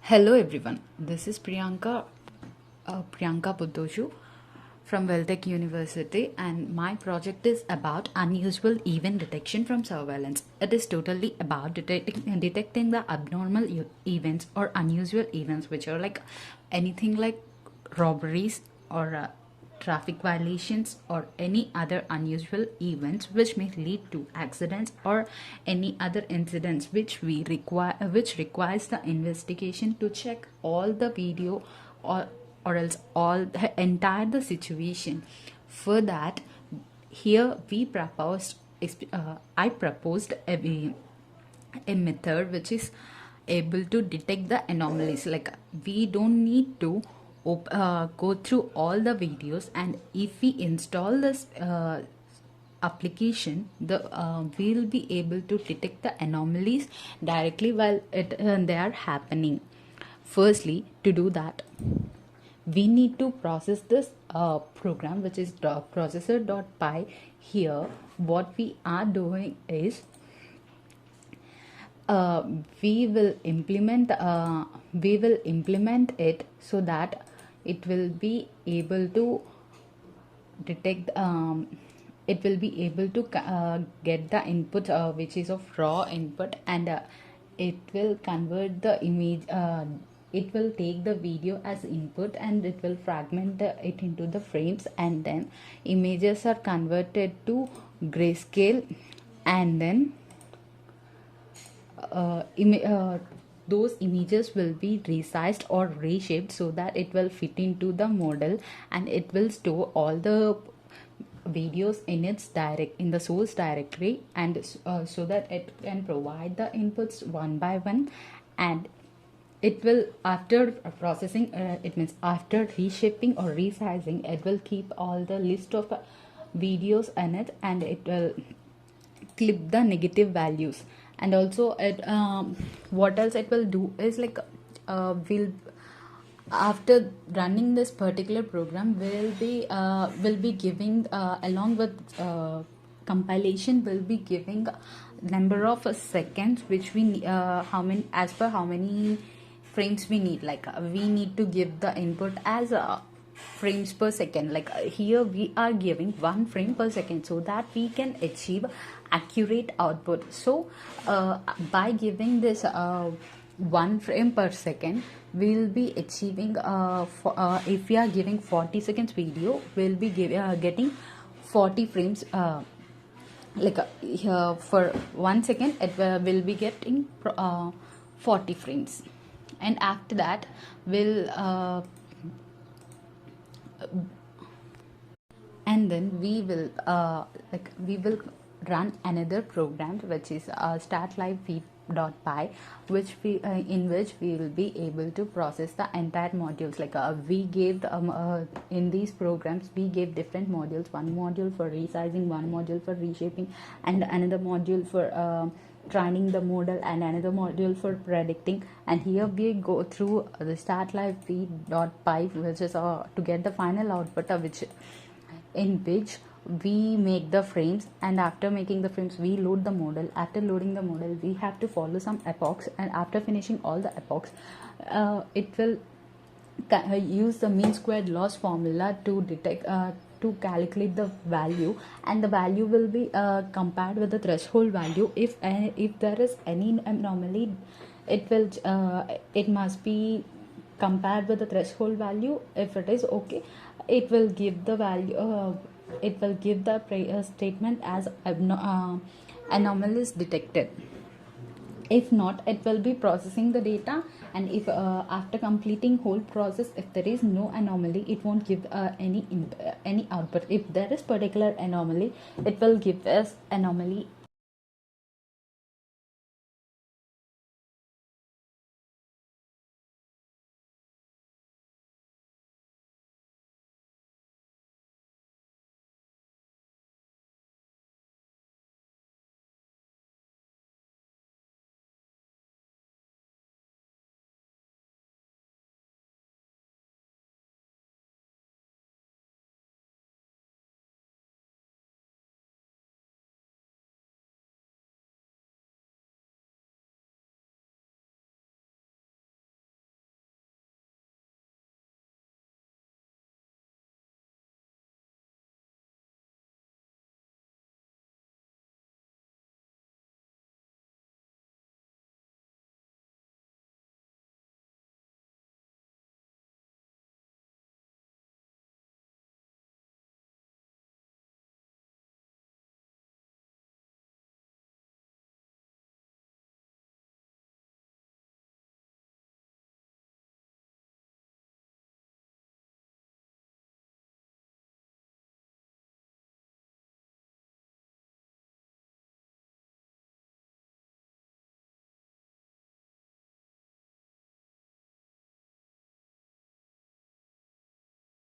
Hello everyone, this is Priyanka Buddoshu from Welltech University, and my project is about unusual event detection from surveillance. It is totally about detecting the abnormal events or unusual events, which are like anything like robberies or traffic violations or any other unusual events which may lead to accidents or any other incidents which requires the investigation to check all the video or else all the entire the situation. For that, here we proposed I proposed a method which is able to detect the anomalies. Like, we don't need to go through all the videos, and if we install this application, we'll be able to detect the anomalies directly while they are happening. Firstly, to do that, we need to process this program, which is processor.py. Here what we are doing is, uh, we will implement it so that it will be able to detect it will be able to get the input which is of raw input, and it will convert the image. It will take the video as input, and it will fragment it into the frames, and then images are converted to grayscale, and then those images will be resized or reshaped so that it will fit into the model, and it will store all the videos in the source directory, and so that it can provide the inputs one by one. And it will, after processing, it means after reshaping or resizing, it will keep all the list of videos in it, and it will clip the negative values. And also it what else it will do is, like, will after running this particular program, will be giving along with compilation, will be giving number of seconds which we how many, as per how many frames we need. Like, we need to give the input as frames per second. Like, here we are giving 1 frame per second so that we can achieve accurate output. So by giving this 1 frame per second, we'll be achieving if we are giving 40 seconds video, we'll be getting 40 frames. Like, here for 1 second, it will be getting 40 frames. And after that, we'll and then we will run another program, which is startlivefeed.py, which we in which we will be able to process the entire modules. Like, we gave in these programs, we gave different modules: one module for resizing, one module for reshaping, and another module for training the model, and another module for predicting. And here we go through the startlivefeed.py, which is to get the final output, in which we make the frames. And after making the frames, we load the model. After loading the model, we have to follow some epochs, and after finishing all the epochs, it will use the mean squared loss formula to detect to calculate the value, and the value will be compared with the threshold value. If there is any anomaly, it must be compared with the threshold value. If it is okay, it will give the value. It will give the statement as anomalous detected. If not, it will be processing the data, and if after completing whole process, if there is no anomaly, it won't give any output. If there is particular anomaly, it will give us anomaly